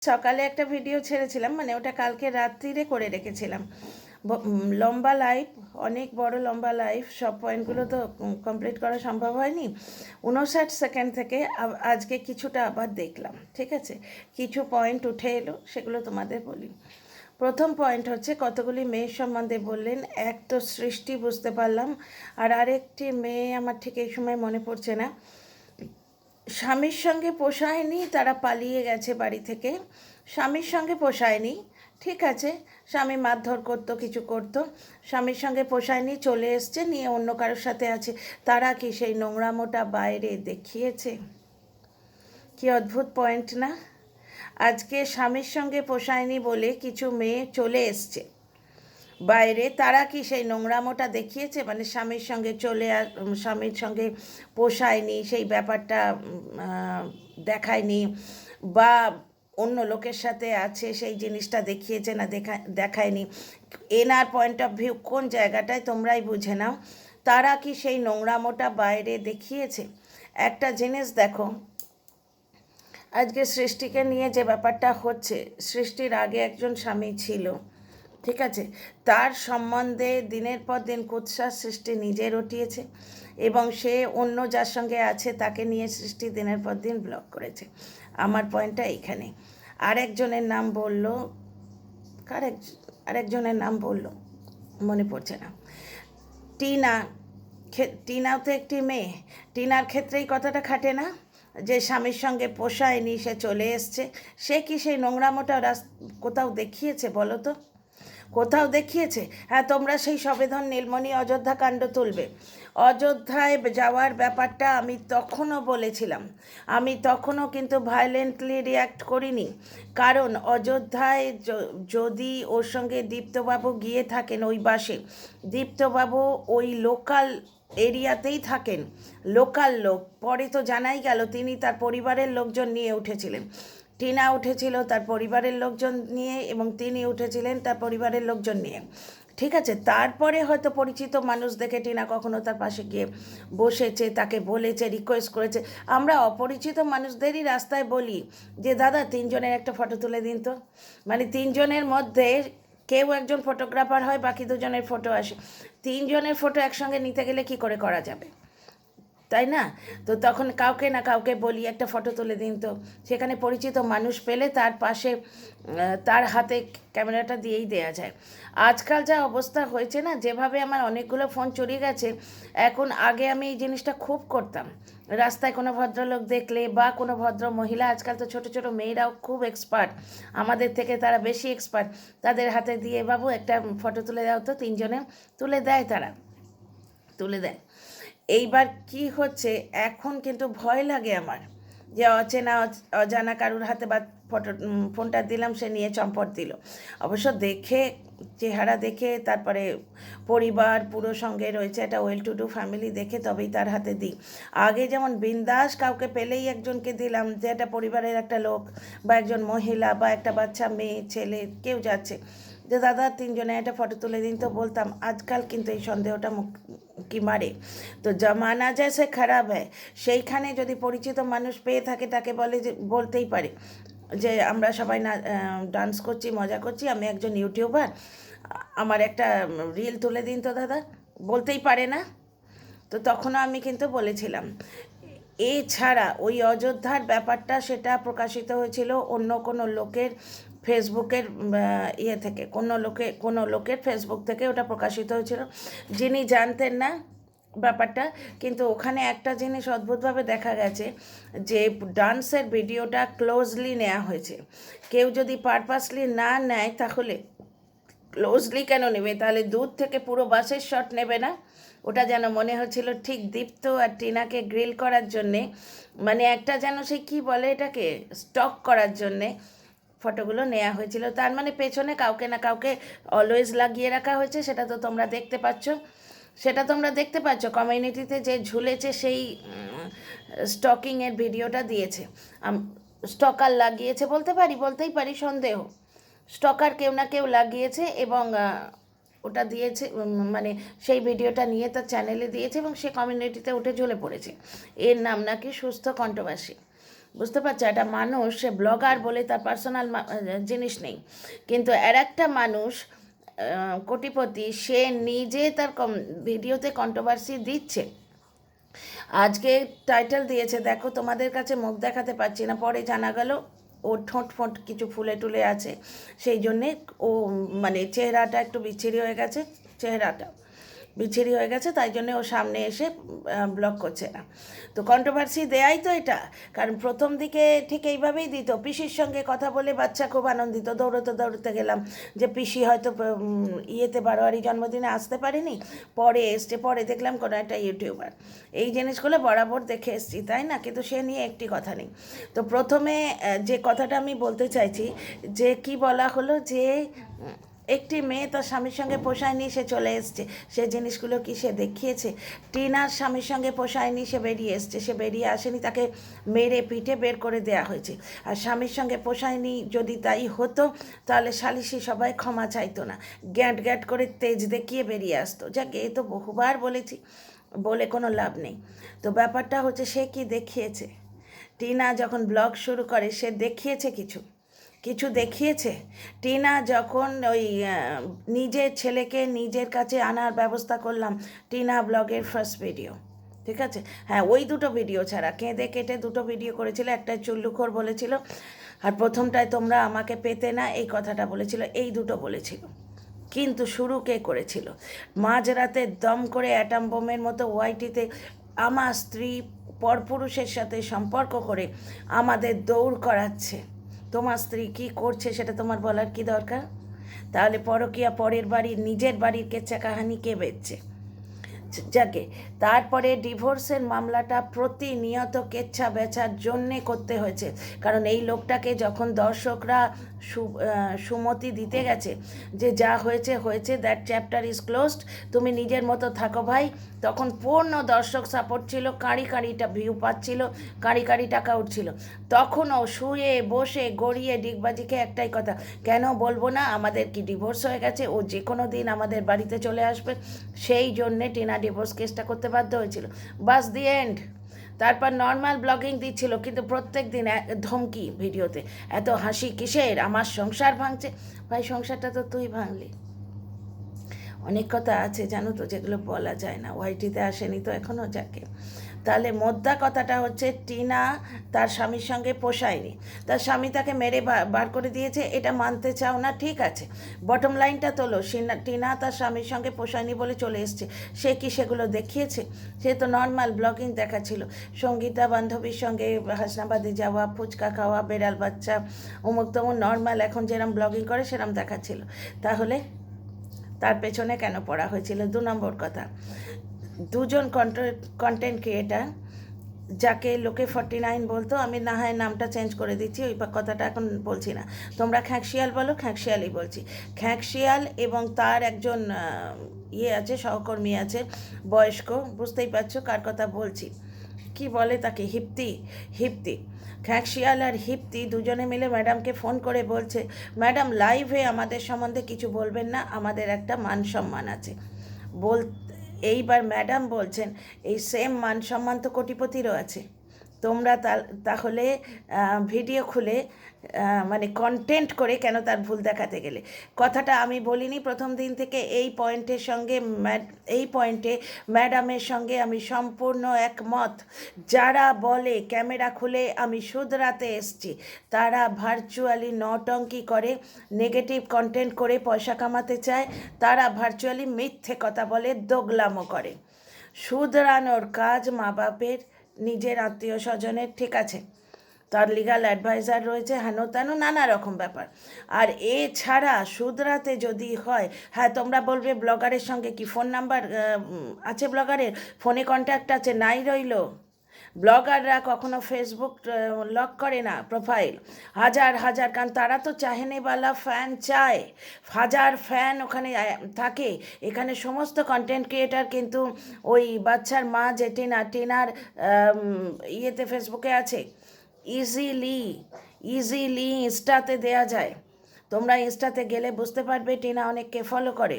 সকালে একটা ভিডিও ছেড়েছিলাম, মানে ওটা কালকে রাত্রিরে করে রেখেছিলাম। লম্বা লাইভ, অনেক বড় লম্বা লাইভ, সব পয়েন্টগুলো তো কমপ্লিট করা সম্ভব হয়নি। 59 সেকেন্ড থেকে আজকে কিছুটা আবার দেখলাম, ঠিক আছে, কিছু পয়েন্ট উঠে এলো, সেগুলো তোমাদের বলি। প্রথম পয়েন্ট হচ্ছে কতগুলি মেয়ের সম্বন্ধে বললেন। এক তো সৃষ্টি, বুঝতে পারলাম, আর আরেকটি মেয়ে আমার ঠিক এই সময় মনে পড়ছে না। স্বামীর সঙ্গে পোষায়নি, তারা পালিয়ে গেছে বাড়ি থেকে। স্বামীর সঙ্গে পোষায়নি, ঠিক আছে, স্বামী মারধর করতো, কিছু করতো, স্বামীর সঙ্গে পোষায়নি, চলে এসছে, নিয়ে অন্য কারোর সাথে আছে। তারা কি সেই নোংরামোটা বাইরে দেখিয়েছে? কি অদ্ভুত পয়েন্ট না? আজকে স্বামীর সঙ্গে পোষায়নি বলে কিছু মেয়ে চলে এসছে বাইরে, তারা কি সেই নোংরামোটা দেখিয়েছে? মানে স্বামীর সঙ্গে স্বামীর সঙ্গে পোষায়নি, সেই ব্যাপারটা দেখায়নি, বা অন্য লোকের সাথে আছে সেই জিনিসটা দেখিয়েছে না দেখায়নি? এনার পয়েন্ট অফ ভিউ কোন জায়গাটায় তোমরাই বুঝে নাও। তারা কি সেই নোংরামোটা বাইরে দেখিয়েছে? একটা জিনিস দেখো, আজকে সৃষ্টিকে নিয়ে যে ব্যাপারটা হচ্ছে, সৃষ্টির আগে একজন স্বামী ছিল, ঠিক আছে, তার সম্বন্ধে দিনের পর দিন কুৎসা সৃষ্টি নিজে রটিয়েছে, এবং সে অন্য যার সঙ্গে আছে তাকে নিয়ে সৃষ্টি দিনের পর দিন ব্লগ করেছে। আমার পয়েন্টটা এইখানে। আরেকজনের নাম বলল, আরেকজনের নাম বলল, মনে পড়ছে না। টিনাও তো একটি মেয়ে। টিনার ক্ষেত্রেই কথাটা খাটে না, যে স্বামীর সঙ্গে পোষায়নি, সে চলে এসছে। সে কি সেই নোংরামোটা কোথাও দেখিয়েছে বলো তো? কোথাও দেখিয়েছে? হ্যাঁ, তোমরা সেই সবেধন নীলমণি অযোধ্যা কাণ্ড তুলবে। অযোধ্যায় যাওয়ার ব্যাপারটা আমি তখনও বলেছিলাম, আমি তখনও কিন্তু ভায়োলেন্টলি রিয়্যাক্ট করিনি। কারণ অযোধ্যায় যদি ওর সঙ্গে দীপ্তবাবু গিয়ে থাকেন ওই বাসে, দীপ্তবাবু ওই লোকাল এরিয়াতেই থাকেন, লোকাল লোক, পরে তো জানাই গেল তিনি তার পরিবারের লোকজন নিয়ে উঠেছিলেন। টিনা উঠেছিল তার পরিবারের লোকজন নিয়ে, এবং তিনি উঠেছিলেন তার পরিবারের লোকজন নিয়ে, ঠিক আছে। তারপরে হয়তো পরিচিত মানুষ দেখে টিনা কখনো তার পাশে গিয়ে বসেছে, তাকে বলেছে, রিকোয়েস্ট করেছে। আমরা অপরিচিত মানুষদেরই রাস্তায় বলি যে দাদা 3জনের একটা ফটো তুলে দিন তো, মানে 3জনের মধ্যে কেউ একজন ফটোগ্রাফার হয়, বাকি 2জনের ফটো আসে। 3জনের ফটো একসঙ্গে নিতে গেলে কি করে করা যাবে, তাই না? তো তখন কাউকে না কাউকে বলি একটা ফটো তুলে দিন তো, সেখানে পরিচিত মানুষ পেলে তার পাশে তার হাতে ক্যামেরাটা দিয়েই দেয়া যায়। আজকাল যা অবস্থা হয়েছে না, যেভাবে আমার অনেকগুলো ফোন চুরি গেছে, এখন আগে আমি এই জিনিসটা খুব করতাম। রাস্তায় কোনো ভদ্রলোক দেখলে বা কোনো ভদ্র মহিলা, আজকাল তো ছোটো ছোটো মেয়েরাও খুব এক্সপার্ট, আমাদের থেকে তারা বেশি এক্সপার্ট, তাদের হাতে দিয়ে বাবু একটা ফটো তুলে দাও তো, 3জনে তুলে দেয়, তারা তুলে দেয়। এইবার কি হচ্ছে, এখন কিন্তু ভয় লাগে আমার, যে অচেনা অজানা কারুর হাতে বা ফোনটা দিলাম, সে নিয়ে চম্পট দিল। অবশ্য দেখে, চেহারা দেখে, তারপরে পরিবার পুরো সঙ্গে রয়েছে, একটা ওয়েল টু ডু ফ্যামিলি দেখে তবেই তার হাতে দিই। আগে যেমন বিন্দাস কাউকে পেলেই একজনকে দিলাম, যে একটা পরিবারের একটা লোক বা একজন মহিলা বা একটা বাচ্চা মেয়ে ছেলে কেউ যাচ্ছে, যে দাদা 3জনে একটা ফটো তুলে দিন তো, বলতাম। আজকাল কিন্তু এই সন্দেহটা কি মারে। তো জমানা জैसे খারাপ হয়, সেইখানে যদি পরিচিত মানুষ পেয়ে থাকে, তাকে বলে, যে বলতেই পারে যে আমরা সবাই না ডান্স করছি, মজা করছি, আমি একজন ইউটিউবার, আমার একটা রিল তুলে দিন তো দাদা, বলতেই পারে না? তো তখনও আমি কিন্তু বলেছিলাম। এছাড়া ওই অযোধ্যার ব্যাপারটা, সেটা প্রকাশিত হয়েছিল অন্য কোনো লোকের ফেসবুকের ইয়ে থেকে, কোনো লোকের ফেসবুক থেকে ওটা প্রকাশিত হয়েছিল, যিনি জানতেন না ব্যাপারটা। কিন্তু ওখানে একটা জিনিস অদ্ভুতভাবে দেখা গেছে, যে ডান্সের ভিডিওটা ক্লোজলি নেওয়া হয়েছে। কেউ যদি পারপাসলি না নেয়, তাহলে ক্লোজলি কেন নেবে? তাহলে দূর থেকে পুরো বাসের শট নেবে না? ওটা যেন মনে হচ্ছিল ঠিক দীপ্ত আর টিনাকে গ্রিল করার জন্যে, মানে একটা যেন সেই কী বলে এটাকে, স্টক করার জন্যে ফটোগুলো নেওয়া হয়েছিল। তার মানে পেছনে কাউকে না কাউকে অলওয়েজ লাগিয়ে রাখা হয়েছে, সেটা তো তোমরা দেখতে পাচ্ছ। কমিউনিটিতে যে ঝুলেছে, সেই স্টকিংয়ের ভিডিওটা দিয়েছে। স্টকার লাগিয়েছে বলতেই পারি, সন্দেহ, স্টকার কেউ না কেউ লাগিয়েছে, এবং ওটা দিয়েছে, মানে সেই ভিডিওটা নিয়ে তার চ্যানেলে দিয়েছে, এবং সে কমিউনিটিতে উঠে ঝুলে পড়েছে। এর নাম নাকি সুস্থ কণ্ঠবাসী। বুঝতে পারছো? একটা মানুষ সে ব্লগার বলে তার পার্সোনাল জিনিস নেই, কিন্তু আর একটা মানুষ কোটিপতি, সে নিজে তার ভিডিওতে কন্ট্রোভার্সি দিচ্ছে। আজকে টাইটেল দিয়েছে, দেখো তোমাদের কাছে মুখ দেখাতে পারছি না, পরে জানা গেল ওর ঠোঁট ফোঁট কিছু ফুলে টুলে আছে, সেই জন্যে ও মানে চেহারাটা একটু বিচ্ছিরি হয়ে গেছে, চেহারাটা বিচ্ছিরি হয়ে গেছে, তাই জন্যে ও সামনে এসে ব্লগ করছে না। তো কন্ট্রোভার্সি দেয়াই তো এটা, কারণ প্রথম দিকে ঠিক এইভাবেই দিত, পিসির সঙ্গে কথা বলে বাচ্চা খুব আনন্দিত, দৌড়তে দৌড়তে গেলাম যে পিসি হয়তো ইয়েতে বারোয়ারি জন্মদিনে আসতে পারেনি, পরে এসছে, পরে দেখলাম কোনো একটা ইউটিউবার। এই জিনিসগুলো বরাবর দেখে এসছি, তাই না? কিন্তু সে নিয়ে একটি কথা নেই। তো প্রথমে যে কথাটা আমি বলতে চাইছি, যে কি বলা হলো, যে একটি মেয়ে তার স্বামীর সঙ্গে পোষায়নি, সে চলে এসছে, সে জিনিসগুলো কি সে দেখিয়েছে? টিনার স্বামীর সঙ্গে পোষায়নি, সে বেরিয়ে এসছে, সে বেরিয়ে আসেনি, তাকে মেরে পিঠে বের করে দেয়া হয়েছে। আর স্বামীর সঙ্গে পোষায়নি যদি তাই হতো, তাহলে সালিশি সবাই ক্ষমা চাইতো না, গ্যাট গ্যাট করে তেজ দেখিয়ে বেরিয়ে আসতো। যাকে এ তো বহুবার বলেছি, বলে কোনো লাভ নেই। তো ব্যাপারটা হচ্ছে সে কি দেখিয়েছে? টিনা যখন ব্লগ শুরু করে সে দেখিয়েছে কিছু? কিছু দেখিয়েছে? টিনা যখন ওই নিজের ছেলেকে নিজের কাছে আনার ব্যবস্থা করলাম, টিনা ব্লগের ফার্স্ট ভিডিও, ঠিক আছে? হ্যাঁ, ওই দুটো ভিডিও ছাড়া কেঁদে কেটে দুটো ভিডিও করেছিল, একটাই চুল্লুখোর বলেছিল, আর প্রথমটায় তোমরা আমাকে পেতে না এই কথাটা বলেছিল, এই দুটো বলেছিল। কিন্তু শুরু কে করেছিল? মাঝরাতে দম করে অ্যাটম বোমের মতো ওয়াইটিতে আমার স্ত্রী পরপুরুষের সাথে সম্পর্ক করে আমাদের দৌড় করাচ্ছে। তোমার স্ত্রী কি করছে সেটা তোমার বলার কি দরকার? তাহলে পরকীয়া পরের বাড়ির, নিজের বাড়ির কেচ্চা কাহানি কে বেচছে? যাকে তারপরে ডিভোর্সের মামলাটা প্রতিনিয়ত কেচ্ছা বেচার জন্যে করতে হয়েছে, কারণ এই লোকটাকে যখন দর্শকরা সুমতি দিতে গেছে যে যা হয়েছে হয়েছে, দ্যাট চ্যাপ্টার ইজ ক্লোজড, তুমি নিজের মতো থাকো ভাই, তখন পূর্ণ দর্শক সাপোর্ট ছিল, কাঁড়ি কাঁড়িটা ভিউ পাচ্ছিল, কাঁড়ি কাঁড়ি টাকা উঠছিল। তখনও শুয়ে বসে গড়িয়ে ডিগবাজিকে একটাই কথা, কেন বলবো না আমাদের কি ডিভোর্স হয়ে গেছে, ও যে কোনো দিন আমাদের বাড়িতে চলে আসবে, সেই জন্যে টিনা ডিভোর্স কেসটা করতে বাধ্য হয়েছিল। বাস দি এন্ড। তারপর নর্মাল ব্লগিং দিচ্ছিল, কিন্তু প্রত্যেক দিন ধমকি ভিডিওতে, এত হাসি কিসের, আমার সংসার ভাঙছে। ভাই, সংসারটা তো তুই ভাঙলি। অনেক কথা আছে জানো তো, যেগুলো বলা যায় না, ওয়াইটিতে আসেনি তো এখনও। যাকে তাহলে মোদ্দা কথাটা হচ্ছে, টিনা তার স্বামীর সঙ্গে পোষায়নি, তার স্বামী তাকে মেরে বার করে দিয়েছে, এটা মানতে চাও না, ঠিক আছে, বটম লাইনটা তোলো। টিনা তার স্বামীর সঙ্গে পোষায়নি বলে চলে এসছে, সে কি সেগুলো দেখিয়েছে? সে তো নর্মাল ব্লগিং দেখাচ্ছিল, সঙ্গীতা বান্ধবীর সঙ্গে হাসনাবাদে যাওয়া, ফুচকা খাওয়া, বেড়াল বাচ্চা, অমুক তমুক, নর্মাল এখন যেরম ব্লগিং করে সেরম দেখাচ্ছিল। তাহলে তার পেছনে কেন পড়া হয়েছিল? 2 নম্বর কথা, দুজন কন্টেন্ট ক্রিয়েটার, যাকে লোকে 49 বলতো, আমি না হয় নামটা চেঞ্জ করে দিচ্ছি, ওই কথাটা এখন বলছি না, তোমরা খ্যাঁকশিয়াল বলো, খ্যাঁকশিয়ালই বলছি। খ্যাঁকশিয়াল এবং তার একজন ইয়ে আছে, সহকর্মী আছে বয়স্ক, বুঝতেই পারছো কার কথা বলছি, কি বলে তাকে, হিপ্তি। খ্যাঁকশিয়াল আর হিপ্তি দুজনে মিলে ম্যাডামকে ফোন করে বলছে, ম্যাডাম লাইভে আমাদের সম্বন্ধে কিছু বলবেন না, আমাদের একটা মান সম্মান আছে। এইবার ম্যাডাম বলছেন, এই সেম মান সম্মান তো কোটিপতিরও আছে, তোমরা তাহলে ভিডিও খুলে মানে কন্টেন্ট করে কেন তার ভুল দেখাতে গেলে? কথাটা আমি বলিনি প্রথম দিন থেকে, এই পয়েন্টে ম্যাডামের সঙ্গে আমি সম্পূর্ণ একমত। যারা বলে ক্যামেরা খুলে আমি শুধরাতে এসছি, তারা ভার্চুয়ালি নটঙ্কি করে, নেগেটিভ কন্টেন্ট করে পয়সা কামাতে চায়, তারা ভার্চুয়ালি মিথ্যে কথা বলে, দোগলামো করে। শুধরানোর কাজ মা বাপের, নিজের আত্মীয় স্বজনের, ঠিক আছে, তার লিগাল অ্যাডভাইজার রয়েছে, হেন তেন নানা রকম ব্যাপার। আর এছাড়া শুধরাতে যদি হয়, হ্যাঁ তোমরা বলবে ব্লগারের সঙ্গে কি ফোন নাম্বার আছে, ব্লগারের ফোনে কন্ট্যাক্ট আছে, নাই রইল। ব্লগাররা কখনো ফেসবুক লক করে না প্রোফাইল, হাজার হাজার, কারণ তারা তো চাহেনেওয়ালা ফ্যান চায়, হাজার ফ্যান ওখানে থাকে। এখানে সমস্ত কন্টেন্ট ক্রিয়েটার কিন্তু ওই বাচ্চার মা যে টিনার ইয়েতে ফেসবুকে আছে, ইজিলি ইনস্টাতে দেয়া যায়। তোমরা ইনস্টাতে গেলে বুঝতে পারবে, টিনা অনেককে ফলো করে,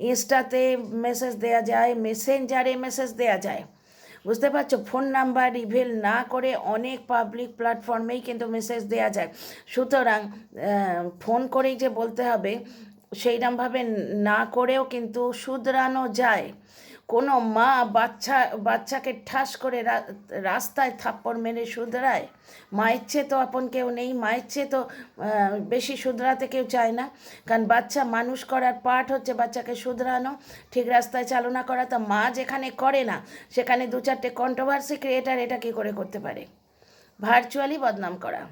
ইনস্টাতে মেসেজ দেয়া যায়, মেসেঞ্জারে মেসেজ দেয়া যায়, বুঝতে পারছো? ফোন নাম্বার রিভিল না করে অনেক পাবলিক প্ল্যাটফর্মেই কিন্তু মেসেজ দেওয়া যায়। সুতরাং ফোন করেই যে বলতে হবে সেইরকমভাবে না করেও কিন্তু শুধরানো যায়। কোনো মা বাচ্চাকে ঠাস করে রাস্তায় থাপ্পড় মেরে শুধরায়? মায়ের চেয়ে তো আপন কেউ নেই, মায়ের চেয়ে তো বেশি শুধরাতে কেউ চায় না। কারণ বাচ্চা মানুষ করার পার্ট হচ্ছে বাচ্চাকে শুধরানো, ঠিক রাস্তায় চালনা করা। তা মা যেখানে করে না সেখানে দু চারটে কন্ট্রোভার্সি ক্রিয়েটার এটা কী করে করতে পারে? ভার্চুয়ালি বদনাম করা,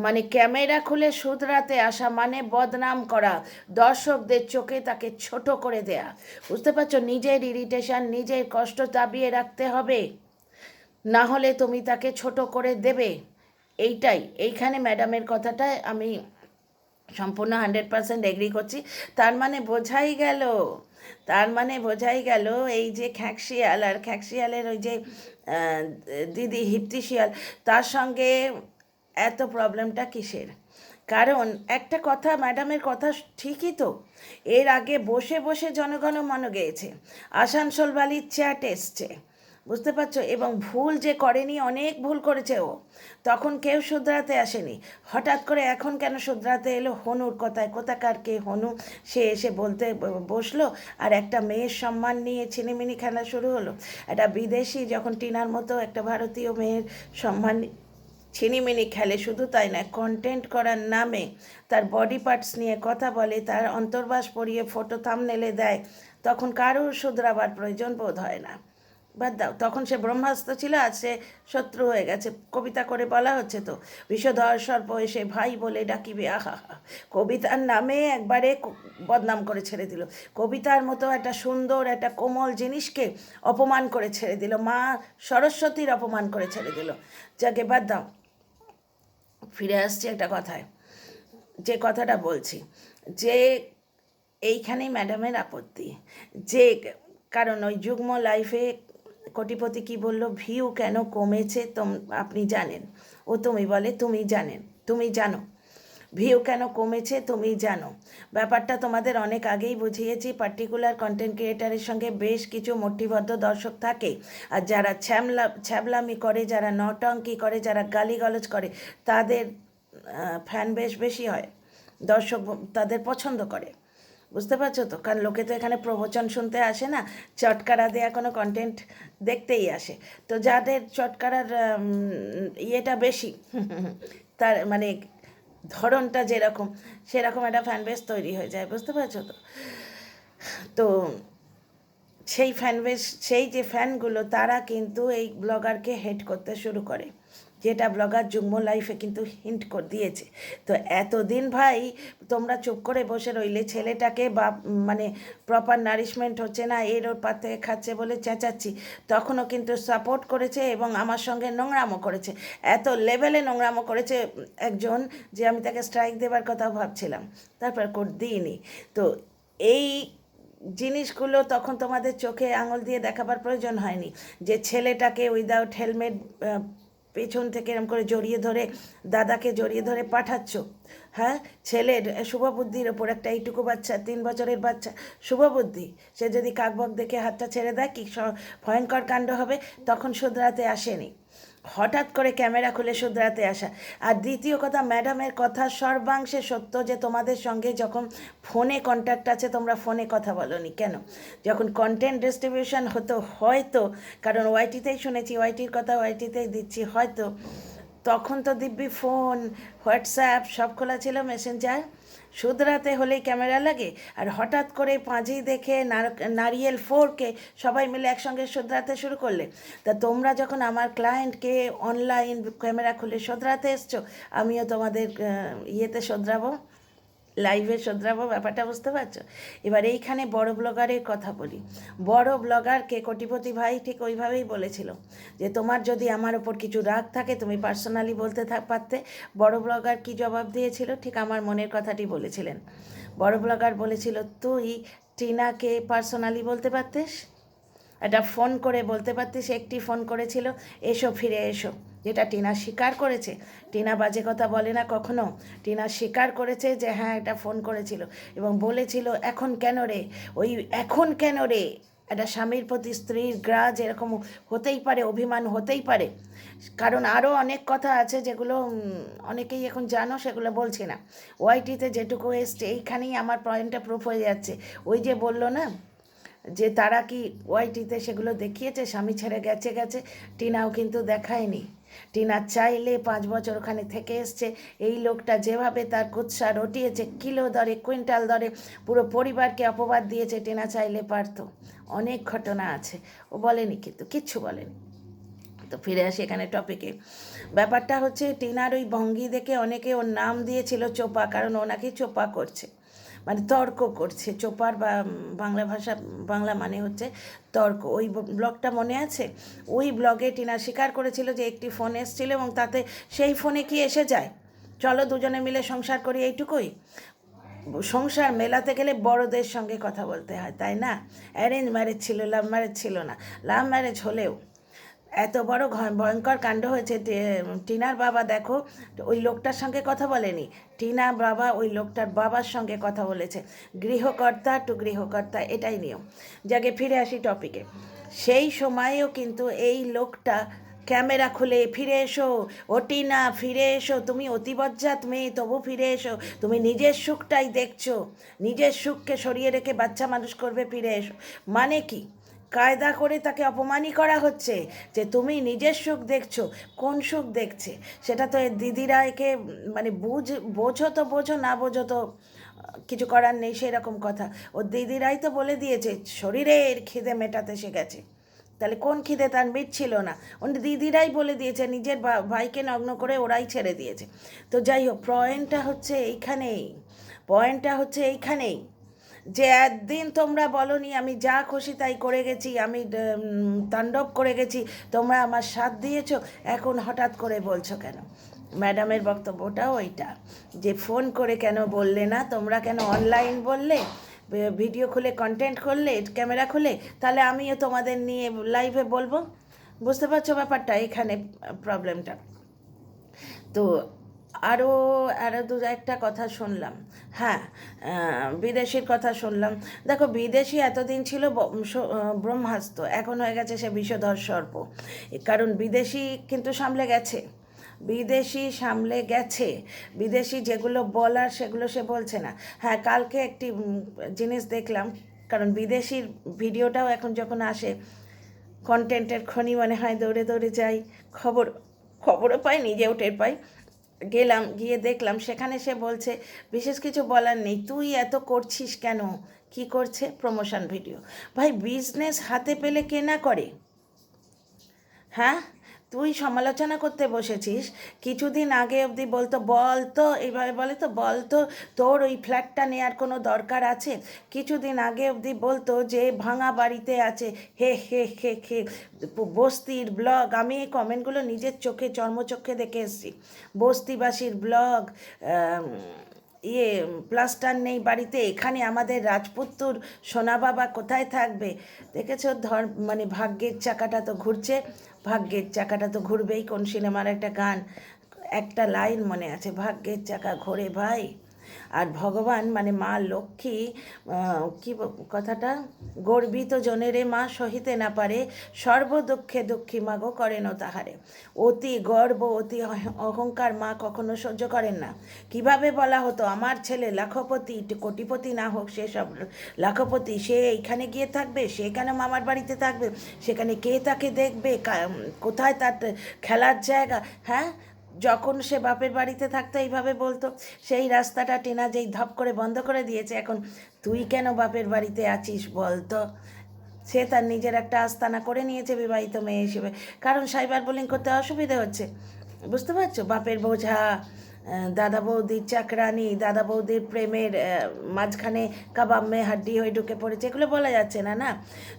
মানে ক্যামেরা খুলে শুধরাতে আসা মানে বদনাম করা, দর্শকদের চোখে তাকে ছোট করে দেয়া। বুঝতে পারছো? নিজের ইরিটেশন, নিজের কষ্ট দাবিয়ে রাখতে হবে, না হলে তুমি তাকে ছোট করে দেবে। এইখানে ম্যাডামের কথাটায় আমি সম্পূর্ণ 100% এগ্রি করছি। তার মানে বোঝাই গেল এই যে খ্যাঁকশিয়াল আর খ্যাঁকশিয়ালের ওই যে দিদি হিপ্তিশিয়াল, তার সঙ্গে এত প্রবলেমটা কিসের? কারণ একটা কথা, ম্যাডামের কথা ঠিকই তো, এর আগে বসে বসে জনগণমন গেয়েছে, আসানসোল বালির চ্যাট এসছে, বুঝতে পারছো? এবং ভুল যে করেনি, অনেক ভুল করেছে ও, তখন কেউ শুধরাতে আসেনি। হঠাৎ করে এখন কেন শুধরাতে এলো? হনুর কথায়, কোথাকার কে হনু, সে এসে বলতে বসলো, আর একটা মেয়ের সম্মান নিয়ে ছিনিমিনি খেলা শুরু হলো। একটা বিদেশি যখন টিনার মতো একটা ভারতীয় মেয়ের সম্মান ছিনিমিনি খেলে, শুধু তাই না, কন্টেন্ট করার নামে তার বডি পার্টস নিয়ে কথা বলে, তার অন্তর্বাস পরিয়ে ফটো থাম্বনেলে দেয়, তখন কারোর শুধরাবার প্রয়োজন বোধ হয় না। বাদ দাও, তখন সে ব্রহ্মাস্ত্র ছিল, আজ সে শত্রু হয়ে গেছে। কবিতা করে বলা হচ্ছে তো, বিষধর সর্প এসে ভাই বলে ডাকিবে, আহা হা। কবিতার নামে একবারে বদনাম করে ছেড়ে দিল। কবিতার মতো একটা সুন্দর, একটা কোমল জিনিসকে অপমান করে ছেড়ে দিল, মা সরস্বতীর অপমান করে ছেড়ে দিল। যাকে বাদ দাও, ফিরে আসছি একটা কথায়, যে কথাটা বলছি, যে এইখানেই ম্যাডামের আপত্তি, যে কারণ ওই যুগ্ম লাইফে কোটিপতি কি বলল, ভিউ কেন কমেছে আপনি জানেন? ও তুমি বলে তুমি জানো ভিউ কেন কমেছে, তুমি জানো। ব্যাপারটা তোমাদের অনেক আগেই বুঝিয়েছি। পার্টিকুলার কন্টেন্ট ক্রিয়েটারের সঙ্গে বেশ কিছু মূর্তিবদ্ধ দর্শক থাকে, আর যারা ছ্যাবলামি করে, যারা নটঙ্কি করে, যারা গালিগালাজ করে, তাদের ফ্যান বেশি হয়, দর্শক তাদের পছন্দ করে। বুঝতে পারছো তো? কারণ লোকে তো এখানে প্রবচন শুনতে আসে না, চটকারা দেওয়া কোনো কন্টেন্ট দেখতেই আসে। তো যাদের চটকারার ইয়েটা বেশি, তার মানে ধরনটা যেরকম, সেরকম একটা ফ্যান বেস তৈরি হয়ে যায়। বুঝতে পারছো তো? তো সেই যে ফ্যানগুলো, তারা কিন্তু এই ব্লগারকে হেট করতে শুরু করে, যেটা ব্লগার যুগ্ম লাইফে কিন্তু হিন্ট করে দিয়েছে। তো এতদিন ভাই তোমরা চুপ করে বসে রইলে, ছেলেটাকে বা মানে প্রপার নারিশমেন্ট হচ্ছে না, ওর পাত থেকে খাচ্ছে বলে চেঁচাচ্ছি, তখনও কিন্তু সাপোর্ট করেছে এবং আমার সঙ্গে নোংরামো করেছে। এত লেভেলে নোংরামো করেছে একজন, যে আমি তাকে স্ট্রাইক দেবার কথাও ভাবছিলাম, তারপর কোড দিইনি। তো এই জিনিসগুলো তখন তোমাদের চোখে আঙুল দিয়ে দেখাবার প্রয়োজন হয়নি, যে ছেলেটাকে উইদাউট হেলমেট পেছন থেকে এরম করে জড়িয়ে ধরে, দাদাকে জড়িয়ে ধরে পাঠাচ্ছ। হ্যাঁ, ছেলের শুভবুদ্ধির ওপর, একটা এইটুকু বাচ্চা, 3 বছরের বাচ্চা, শুভবুদ্ধি, সে যদি কাকবক দেখে হাতটা ছেড়ে দেয়, কি ভয়ঙ্কর কাণ্ড হবে। তখন শুধরাতে আসেনি, হঠাৎ করে ক্যামেরা খুলে শুধরাতে আসা। আর দ্বিতীয় কথা, ম্যাডামের কথা সর্বাংশে সত্য, যে তোমাদের সঙ্গে যখন ফোনে কন্ট্যাক্ট আছে, তোমরা ফোনে কথা বলোনি কেন? যখন কন্টেন্ট ডিস্ট্রিবিউশন হতো, হয়তো, কারণ ওয়াইটিতেই শুনেছি, ওয়াইটির কথা ওয়াইটিতেই দিচ্ছি, হয়তো তখন তো দিব্যি ফোন, হোয়াটসঅ্যাপ সব খোলা ছিল, মেসেঞ্জার। শুধরাতে হলেই ক্যামেরা লাগে, আর হঠাৎ করে পাঁজি দেখে নারিয়েল 4কে সবাই মিলে একসঙ্গে শুধরাতে শুরু করলে। তা তোমরা যখন আমার ক্লায়েন্টকে অনলাইন ক্যামেরা খুলে শুধরাতে এসছো, আমিও তোমাদের ইয়েতে শুধরাবো, লাইভে শোধরাবো। ব্যাপারটা বুঝতে পারছো? এবার এইখানে বড় ব্লগারের কথা বলি। বড় ব্লগারকে কোটিপতি ভাই ঠিক ওইভাবেই বলেছিল, যে তোমার যদি আমার ওপর কিছু রাগ থাকে তুমি পার্সোনালি বলতে পারতে। বড় ব্লগার কি জবাব দিয়েছিল? ঠিক আমার মনের কথাটি বলেছিলেন। বড় ব্লগার বলেছিল, তুই টিনাকে পার্সোনালি বলতে পারতিস, একটা ফোন করে বলতে পারতিস। একটি ফোন করেছিল, এসো ফিরে এসো, যেটা টিনা স্বীকার করেছে। টিনা বাজে কথা বলে না কখনো। টিনা স্বীকার করেছে যে হ্যাঁ, এটা ফোন করেছিল এবং বলেছিল, এখন কেন রে, এখন কেন রে, একটা স্বামীর প্রতি স্ত্রীর গ্রাজ এরকম হতেই পারে, অভিমান হতেই পারে। কারণ আরও অনেক কথা আছে যেগুলো অনেকেই এখন জানো, সেগুলো বলছি না। ওয়াইটিতে যেটুকু এসছে এইখানেই আমার পয়েন্টটা প্রুফ হয়ে যাচ্ছে। ওই যে বললো না যে তারা কি ওয়াইটিতে সেগুলো দেখিয়েছে, স্বামী ছেড়ে গেছে গেছে, টিনাও কিন্তু দেখায়নি। টিনা চাইলে 5 বছর ওখানে থেকে এসছে। এই লোকটা যেভাবে তার কুৎসা রটিয়েছে, কিলো দরে কুইন্টাল দরে পুরো পরিবারকে অপবাদ দিয়েছে, টিনা চাইলে পারতো। অনেক ঘটনা আছে, ও বলেনি, কিন্তু কিচ্ছু বলেনি। তো ফিরে আসি এখানে টপিকে। ব্যাপারটা হচ্ছে টিনার ওই ভঙ্গি দেখে অনেকে ওর নাম দিয়েছিল চোপা, কারণ ওনাকে চোপা করছে, মানে তর্ক করছে। চোপার বা বাংলা মানে হচ্ছে তর্ক। ওই ব্লগটা মনে আছে? ওই ব্লগে টিনা স্বীকার করেছিল যে একটি ফোন এসেছিল এবং তাতে সেই ফোনে কি এসে যায়, চলো দুজনে মিলে সংসার করি, এইটুকুই। সংসার মেলাতে গেলে বড়দের সঙ্গে কথা বলতে হয়, তাই না? অ্যারেঞ্জ ম্যারেজ ছিল, লাভ ম্যারেজ ছিল না। লাভ ম্যারেজ হলেও এত বড় ভয়ঙ্কর কাণ্ড হয়েছে। টিনার বাবা দেখো ওই লোকটার সঙ্গে কথা বলেনি, টিনার বাবা ওই লোকটার বাবার সঙ্গে কথা বলেছে। গৃহকর্তা টু গৃহকর্তা, এটাই নিয়ম। যাকে ফিরে আসি টপিকে। সেই সময়েও কিন্তু এই লোকটা ক্যামেরা খুলে ফিরে এসো, ও টিনা ফিরে এসো, তুমি অতিবজ্জাত মেয়ে, তবু ফিরে এসো, তুমি নিজের সুখটাই দেখছো, নিজের সুখকে সরিয়ে রেখে বাচ্চা মানুষ করবে, ফিরে এসো। মানে কি? কায়দা করে তাকে অপমানই করা হচ্ছে যে তুমি নিজের সুখ দেখছো। কোন সুখ দেখছে? সেটা তো এর দিদিরা একে মানে বোঝো তো বোঝো, না বোঝো তো কিছু করার নেই, সেরকম কথা। ওর দিদিরাই তো বলে দিয়েছে শরীরের খিদে মেটাতে গেছে। তাহলে কোন খিদে তার মিটছিল না? ওর দিদিরাই বলে দিয়েছে, নিজের ভাইকে নগ্ন করে ওরাই ছেড়ে দিয়েছে। তো যাই হোক, পয়েন্টটা হচ্ছে এইখানেই যে একদিন তোমরা বলনি আমি যা খুশি তাই করে গেছি, আমি তাণ্ডব করে গেছি, তোমরা আমার সাথ দিয়েছো, এখন হঠাৎ করে বলছো কেন? ম্যাডামের বক্তব্যটাও ওইটা, যে ফোন করে কেন বললে না, তোমরা কেন অনলাইন বললে, ভিডিও খুলে কন্টেন্ট করলে, ক্যামেরা খুলে, তাহলে আমিও তোমাদের নিয়ে লাইভে বলবো। বুঝতে পারছো ব্যাপারটা? এখানে প্রবলেমটা। তো আরও আরও দু একটা কথা শুনলাম। হ্যাঁ, বিদেশির কথা শুনলাম। দেখো, বিদেশি এতদিন ছিল ব্রহ্মাস্ত্র, এখন হয়ে গেছে সে বিষধর সর্প। কারণ বিদেশি কিন্তু সামলে গেছে। বিদেশি যেগুলো বলার সেগুলো সে বলছে না। হ্যাঁ, কালকে একটি জিনিস দেখলাম, কারণ বিদেশির ভিডিওটাও এখন যখন আসে, কন্টেন্টের খনি মনে হয়, দৌড়ে দৌড়ে যাই, খবরও পাই, নিজেও টের পাই। গিয়ে দেখলাম, সেখানে সে বলছে বিশেষ কিছু বলার নেই, তুই এত করছিস কেন? কি করছে? Promotion video. ভাই, বিজনেস হাতে পেলে কে না করে? হ্যাঁ, তুই সমালোচনা করতে বসেছিস, কিছুদিন আগে অবধি বলতো এইভাবে বলে তো, বলতো তোর ওই ফ্ল্যাটটা নেওয়ার কোনো দরকার আছে? কিছুদিন আগে অবধি বলতো যে ভাঙা বাড়িতে আছে, হে হে হে হে, বস্তির ব্লগ। আমি এই কমেন্টগুলো নিজের চোখে চর্মচক্ষে দেখে এসেছি। বস্তিবাসীর ব্লগ, প্লাস্টার নেই বাড়িতে, এখানে আমাদের রাজপুত্তুর সোনা বাবা কোথায় থাকবে? দেখেছো, মানে ভাগ্যের চাকাটা তো ঘুরছে, ভাগ্যের চাকাটা তো ঘুরবেই। কোন সিনেমার একটা গান, একটা লাইন মনে আছে, ভাগ্যের চাকা ঘোরে ভাই। আর ভগবান মানে মা লক্ষ্মী, কি কথাটা, গর্বিত জনেরে মা সহিতে না পারে, সর্বদুঃখে দুঃখী মা গো করেন তাহারে। অতি গর্ব, অতি অহংকার মা কখনো সহ্য করেন না। কিভাবে বলা হতো আমার ছেলে লাখপতি, কোটিপতি না হোক, সেসব লাখপতি, সে এইখানে গিয়ে থাকবে, সে কেন মামার বাড়িতে থাকবে, সেখানে কে তাকে দেখবে, কোথায় তার খেলার জায়গা? হ্যাঁ, যখন সে বাপের বাড়িতে থাকতো এইভাবে বলতো। সেই রাস্তাটা টিনা যেই ধপ করে বন্ধ করে দিয়েছে, এখন তুই কেন বাপের বাড়িতে আছিস বলতো? সে তার নিজের একটা আস্তানা করে নিয়েছে বিবাহিত মেয়ে হিসেবে, কারণ সাইবার বুলিং করতে অসুবিধে হচ্ছে। বুঝতে পারছো? বাপের বোঝা, দাদা বৌদির চাকরানি, দাদা বৌদির প্রেমের মাঝখানে কাবাব মে হাড্ডি হয়ে ঢুকে পড়েছে, এগুলো বলা যাচ্ছে না না।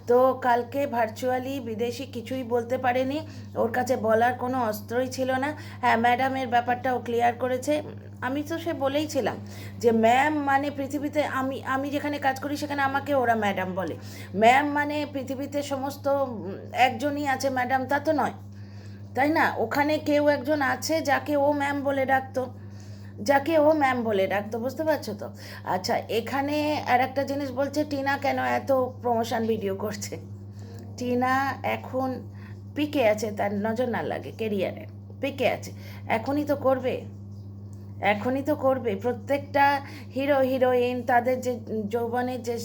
তো কালকে ভার্চুয়ালি বিদেশি কিছুই বলতে পারেনি, ওর কাছে বলার কোনো অস্ত্রই ছিল না। হ্যাঁ, ম্যাডামের ব্যাপারটা ও ক্লিয়ার করেছে। আমি তো সে বলেইছিলাম যে ম্যাম মানে পৃথিবীতে, আমি যেখানে কাজ করি সেখানে আমাকে ওরা ম্যাডাম বলে। ম্যাম মানে পৃথিবীতে সমস্ত একজনই আছে ম্যাডাম, তা তো নয়, তাই না? ওখানে কেউ একজন আছে যাকে ও ম্যাম বলে ডাকতো। যাকে ও ম্যাম বলে ডাকতো, বুঝতে পারছো তো? আচ্ছা, এখানে আর একটা জিনিস বলছে, টিনা কেন এত প্রমোশন ভিডিও করছে। টিনা এখন পিকে আছে, তার নজর না লাগে কেরিয়ারে, পিকে আছে, এখনই তো করবে, এখনই তো করবে। প্রত্যেকটা হিরো হিরোইন তাদের যে যৌবনের যে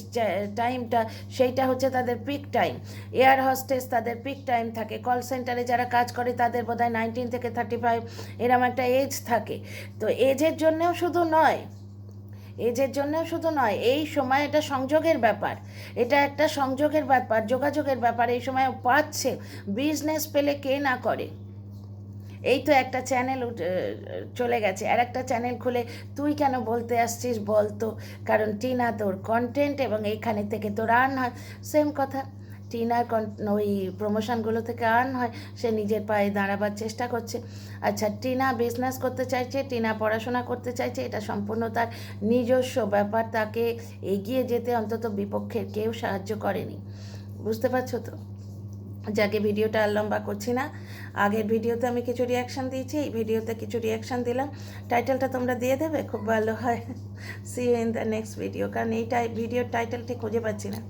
টাইমটা, সেইটা হচ্ছে তাদের পিক টাইম। এয়ার হোস্টেস তাদের পিক টাইম থাকে, কল সেন্টারে যারা কাজ করে তাদের বোধহয় 19 থেকে 35 এরম একটা এজ থাকে। তো এজের জন্যেও শুধু নয়, এজের জন্যও শুধু নয়, এই সময় এটা সংযোগের ব্যাপার, এটা একটা সংযোগের ব্যাপার, যোগাযোগের ব্যাপার। এই সময় পাচ্ছে, বিজনেস পেলে কে না করে। এই তো একটা চ্যানেল চলে গেছে, আর একটা চ্যানেল খুলে তুই কেন বলতে আসছিস বলতো, কারণ টিনা তোর কন্টেন্ট এবং এইখানে থেকে তোর আর্ন হয়। সেম কথা, টিনার ওই প্রমোশনগুলো থেকে আর্ন হয়, সে নিজের পায়ে দাঁড়াবার চেষ্টা করছে। আচ্ছা, টিনা বিজনেস করতে চাইছে, টিনা পড়াশোনা করতে চাইছে, এটা সম্পূর্ণ তার নিজস্ব ব্যাপার, তাকে এগিয়ে যেতে অন্তত বিপক্ষের কেউ সাহায্য করেনি, বুঝতে পারছো তো? যাকে ভিডিওটা আর লম্বা করছি না, আগের ভিডিওতে আমি কিছু রিয়াকশান দিয়েছি, এই ভিডিওতে কিছু রিয়াকশান দিলাম। টাইটেলটা তোমরা দিয়ে দেবে, খুব ভালো হয়। See you in the next video, কারণ এই ভিডিওর টাইটেল ঠিক খুঁজে পাচ্ছি না।